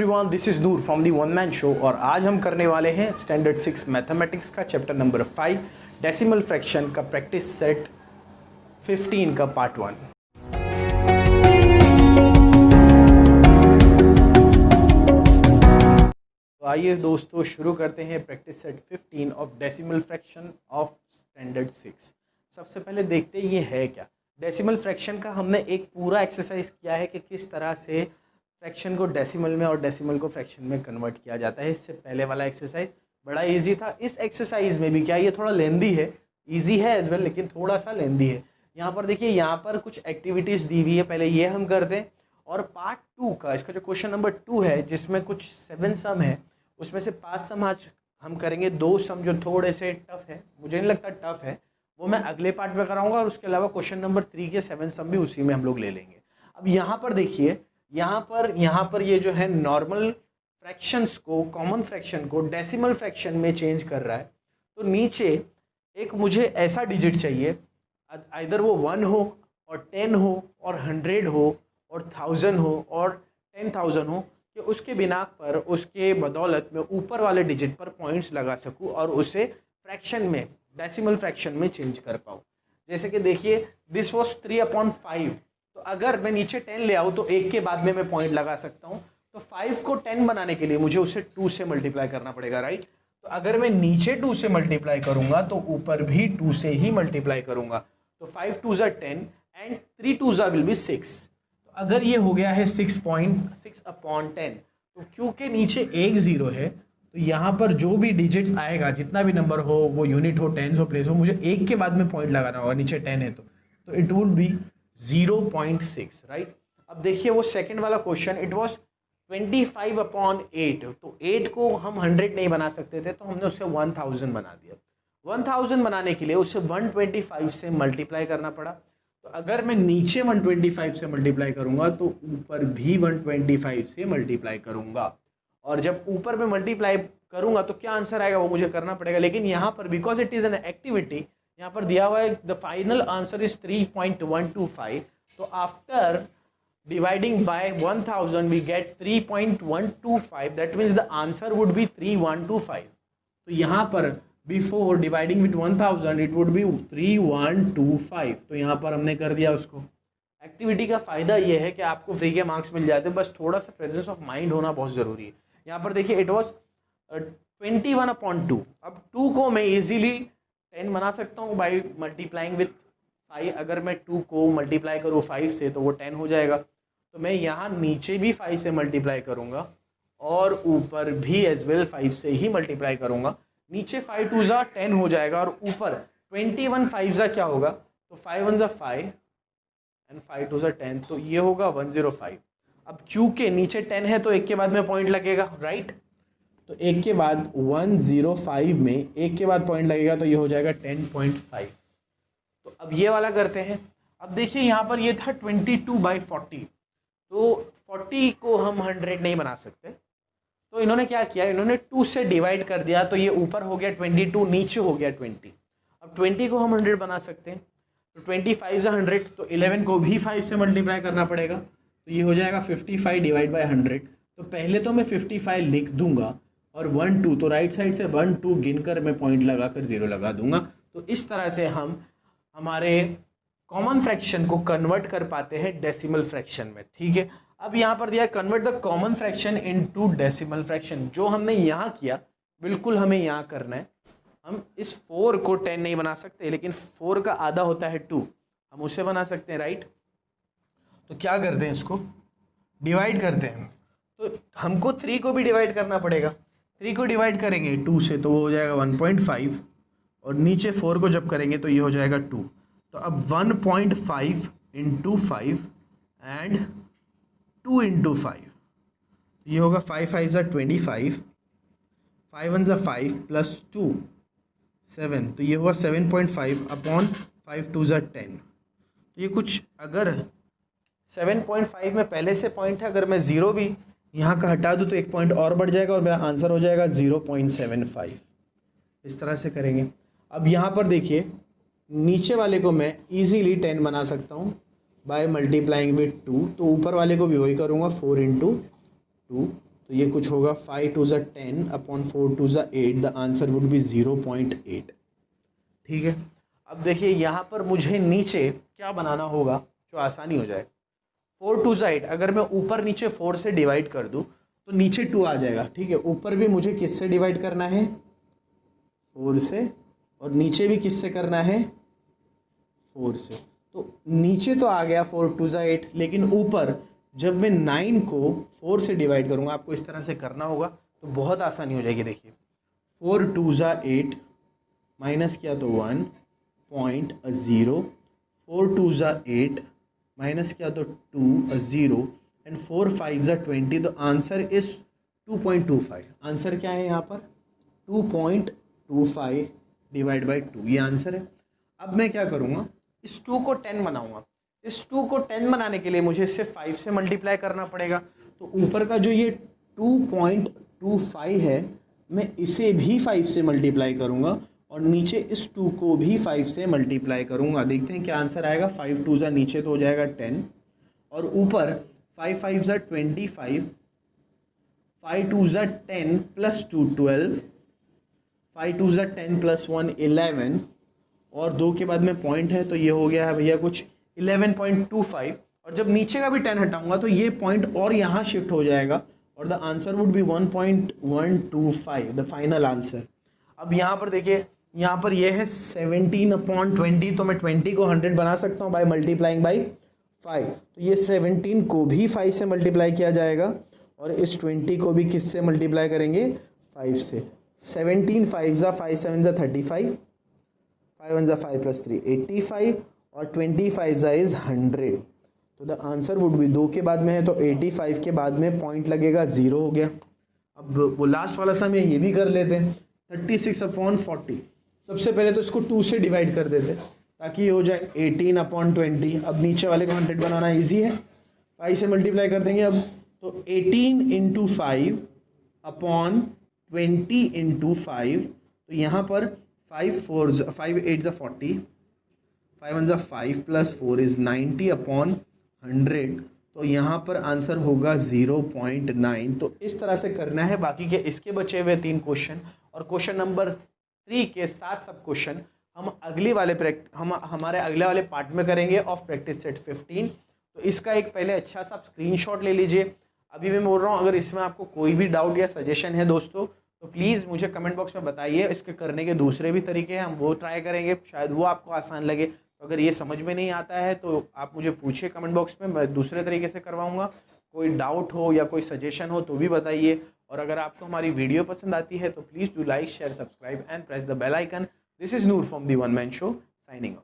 Everyone, this is Noor from the one man show और आज हम करने वाले हैं स्टैंडर्ड 6 मैथमेटिक्स का चैप्टर नंबर 5 डेसिमल फ्रैक्शन का प्रैक्टिस सेट 15 का पार्ट 1। तो आइए दोस्तों शुरू करते हैं practice set 15 of decimal fraction of standard 6। सबसे पहले देखते हैं ये है क्या। डेसिमल फ्रैक्शन का हमने एक पूरा एक्सरसाइज किया है कि किस तरह से फ्रैक्शन को डेसिमल में और डेसिमल को फ्रैक्शन में कन्वर्ट किया जाता है। इससे पहले वाला एक्सरसाइज बड़ा इजी था। इस एक्सरसाइज में भी क्या ये थोड़ा लेंदी है, इजी है एज वेल लेकिन थोड़ा सा लेंदी है। यहाँ पर देखिए, यहाँ पर कुछ एक्टिविटीज़ दी हुई है, पहले ये हम करते हैं और पार्ट 2 का इसका जो क्वेश्चन नंबर 2 है जिसमें कुछ 7 सम है, उसमें से 5 सम आज हम करेंगे। 2 सम जो थोड़े से टफ है, मुझे नहीं लगता टफ है, वो मैं अगले पार्ट में कराऊंगा और उसके अलावा क्वेश्चन नंबर 3 के 7 सम भी उसी में हम लोग ले लेंगे। अब यहाँ पर देखिए, यहाँ पर ये जो है नॉर्मल फ्रैक्शंस को, कॉमन फ्रैक्शन को डेसिमल फ्रैक्शन में चेंज कर रहा है। तो नीचे एक मुझे ऐसा डिजिट चाहिए, आइदर वो 1 हो और 10 हो और 100 हो और 1000 हो और 10,000 हो, कि उसके बिना पर, उसके बदौलत में ऊपर वाले डिजिट पर पॉइंट्स लगा सकूं और उसे फ्रैक्शन में, डेसिमल फ्रैक्शन में चेंज कर पाऊँ। जैसे कि देखिए, दिस वॉज 3/5, तो अगर मैं नीचे 10 ले आऊँ तो 1 के बाद में मैं पॉइंट लगा सकता हूँ। तो 5 को 10 बनाने के लिए मुझे उसे 2 से मल्टीप्लाई करना पड़ेगा, राइट। तो अगर मैं नीचे 2 से मल्टीप्लाई करूँगा तो ऊपर भी 2 से ही मल्टीप्लाई करूँगा। तो 5 2s are 10 and 3 2s will be 6। तो अगर ये हो गया है 6/10, तो क्योंकि नीचे एक 0 है तो यहाँ पर जो भी डिजिट्स आएगा, जितना भी नंबर हो, वो यूनिट हो, टेंस हो, प्लेस हो, मुझे 1 के बाद में पॉइंट लगाना होगा। नीचे 10 है तो इट वुड बी 0.6, राइट। अब देखिए वो सेकंड वाला क्वेश्चन, इट वाज 25/8, तो 8 को हम 100 नहीं बना सकते थे तो हमने उससे 1000 बना दिया। 1000 बनाने के लिए उसे 125 से मल्टीप्लाई करना पड़ा। तो अगर मैं नीचे 125 से मल्टीप्लाई करूंगा तो ऊपर भी 125 से मल्टीप्लाई करूंगा, और जब ऊपर में मल्टीप्लाई करूंगा तो क्या आंसर आएगा वो मुझे करना पड़ेगा। लेकिन यहाँ पर because it is an activity, यहाँ पर दिया हुआ है द फाइनल आंसर इज 3.125। तो after dividing by 1000 we get 3.125, that means the answer would be 3125। तो यहाँ पर before dividing with 1000 it would be 3125। तो यहाँ पर हमने कर दिया उसको। एक्टिविटी का फ़ायदा ये है कि आपको फ्री के मार्क्स मिल जाते हैं, बस थोड़ा सा प्रेजेंस ऑफ माइंड होना बहुत ज़रूरी है। यहाँ पर देखिए, इट वॉज 21/2। अब 2 को मैं इजीली 10 बना सकता हूँ बाई मल्टीप्लाइंग विथ 5। अगर मैं 2 को मल्टीप्लाई करूँ 5 से तो वो 10 हो जाएगा। तो मैं यहाँ नीचे भी 5 से मल्टीप्लाई करूँगा और ऊपर भी एज वेल 5 से ही मल्टीप्लाई करूँगा। नीचे 5 2s are 10 हो जाएगा और ऊपर 21 5s क्या होगा, तो 5 1s are 5 and 5 2s are 10, तो ये होगा 105। अब क्योंकि नीचे 10 है तो 1 के बाद में पॉइंट लगेगा, राइट। तो 1 के बाद 105 में 1 के बाद पॉइंट लगेगा तो ये हो जाएगा 10.5। तो अब ये वाला करते हैं। अब देखिए यहाँ पर ये था 22/40, तो 40 को हम 100 नहीं बना सकते, तो इन्होंने क्या किया, इन्होंने 2 से डिवाइड कर दिया। तो ये ऊपर हो गया 22, नीचे हो गया 20। अब 20 को हम 100 बना सकते हैं, तो 25 से 100, तो 11 को भी 5 से मल्टीप्लाई करना पड़ेगा। तो ये हो जाएगा 55 डिवाइड बाय 100। तो पहले तो मैं 55 लिख दूंगा और 1 2, तो राइट साइड से 1 2 गिनकर मैं पॉइंट लगाकर 0 लगा दूंगा। तो इस तरह से हम हमारे कॉमन फ्रैक्शन को कन्वर्ट कर पाते हैं डेसिमल फ्रैक्शन में, ठीक है। अब यहाँ पर दिया है convert the common fraction into decimal fraction. जो हमने यहाँ किया बिल्कुल हमें यहाँ करना है। हम इस 4 को 10 नहीं बना सकते, लेकिन 4 का आधा होता है 2, हम उसे बना सकते हैं, राइट। तो क्या करते हैं, इसको डिवाइड करते हैं। तो हमको 3 को भी डिवाइड करना पड़ेगा। 3 को डिवाइड करेंगे 2 से तो वो हो जाएगा 1.5, और नीचे 4 को जब करेंगे तो ये हो जाएगा 2। तो अब 1.5 × 5 एंड 2 × 5, ये होगा 5 5s are 25, 5 1s are 5 plus 2 7, तो ये होगा 7.5/5 2s are 10। तो ये कुछ, अगर 7.5 में पहले से पॉइंट है, अगर मैं 0 भी यहाँ का हटा दूँ तो 1 पॉइंट और बढ़ जाएगा और मेरा आंसर हो जाएगा 0.75। इस तरह से करेंगे। अब यहाँ पर देखिए, नीचे वाले को मैं इजीली 10 बना सकता हूँ बाय मल्टीप्लाइंग विथ 2, तो ऊपर वाले को भी वही करूँगा 4 × 2 तो ये कुछ होगा 5 टू ज़ा 10 अपॉन 4 टू ज़ा 8, द आंसर वुड बी 0.8। ठीक है, अब देखिए यहाँ पर मुझे नीचे क्या बनाना होगा जो आसानी हो जाए। 4 टू ज़ा 8, अगर मैं ऊपर नीचे 4 से डिवाइड कर दूँ तो नीचे 2 आ जाएगा। ठीक है, ऊपर भी मुझे किससे डिवाइड करना है, 4 से, और नीचे भी किससे करना है, 4 से। तो नीचे तो आ गया 4 टू ज़ा 8, लेकिन ऊपर जब मैं 9 को 4 से डिवाइड करूँगा, आपको इस तरह से करना होगा तो बहुत आसानी हो जाएगी। देखिए 4 टू ज़ा 8 माइनस किया तो 1.0, 4 टू ज़ा 8 माइनस किया तो 2 0, एंड 4 5 ज़ा 20, तो आंसर इज 2.25। आंसर क्या है यहाँ पर, 2.25 डिवाइड बाई 2, ये आंसर है। अब मैं क्या करूँगा, इस 2 को 10 बनाऊँगा। इस 2 को 10 बनाने के लिए मुझे इससे 5 से मल्टीप्लाई करना पड़ेगा। तो ऊपर का जो ये 2.25 है, मैं इसे भी 5 से मल्टीप्लाई करूँगा और नीचे इस 2 को भी 5 से मल्टीप्लाई करूँगा। देखते हैं क्या आंसर आएगा। 5 टू ज़ा नीचे तो हो जाएगा 10, और ऊपर 5 5 ज़ा 25, 5 टू ज़ा 10 प्लस 2 12, 5 टू ज़ा 10 प्लस 1 11, और 2 के बाद में पॉइंट है तो ये हो गया है भैया कुछ 11.25। और जब नीचे का भी 10 हटाऊंगा तो ये पॉइंट और यहाँ शिफ्ट हो जाएगा, और the answer would B 1.125, the final answer. अब यहाँ पर देखिए, यहाँ पर ये है 17/20, तो मैं 20 को 100 बना सकता हूँ बाय मल्टीप्लाइंग बाई 5। तो ये 17 को भी 5 से मल्टीप्लाई किया जाएगा, और इस 20 को भी किस से मल्टीप्लाई करेंगे, 5 से। 17 5 ज़ा 5 7 ज़ा 35, 5 1 ज़ा 5 प्लस 3 85, और 25 ज़ा इज़ 100। तो द आंसर वुड बी, 2 के बाद में है तो 85 के बाद में पॉइंट लगेगा 0 हो गया। अब वो लास्ट वाला सम है, ये भी कर लेते हैं। 36/40, सबसे पहले तो इसको 2 से डिवाइड कर देते ताकि ये हो जाए 18/20। अब नीचे वाले को 100 बनाना ईजी है, 5 से मल्टीप्लाई कर देंगे। अब तो 18 × 5 अपॉन 20 × 5, तो यहाँ पर 5 8 ज़ा 40, 5 1 ज़ा 5 प्लस 4 इज़ 90/100। तो यहाँ पर आंसर होगा 0.9। तो इस तरह से करना है। बाकी के इसके बचे हुए 3 क्वेश्चन और क्वेश्चन नंबर 3 के 7 सब क्वेश्चन हम हमारे अगले वाले पार्ट में करेंगे ऑफ प्रैक्टिस सेट 15। तो इसका एक पहले अच्छा सा स्क्रीनशॉट ले लीजिए। अभी मैं बोल रहा हूँ, अगर इसमें आपको कोई भी डाउट या सजेशन है दोस्तों, तो प्लीज़ मुझे कमेंट बॉक्स में बताइए। इसके करने के दूसरे भी तरीके हैं, हम वो ट्राई करेंगे, शायद वो आपको आसान लगे। तो अगर ये समझ में नहीं आता है तो आप मुझे पूछिए कमेंट बॉक्स में, मैं दूसरे तरीके से करवाऊँगा। कोई डाउट हो या कोई सजेशन हो तो भी बताइए। और अगर आपको हमारी वीडियो पसंद आती है तो please do like, share, subscribe and press the bell icon. This is Noor from the one man show, signing of.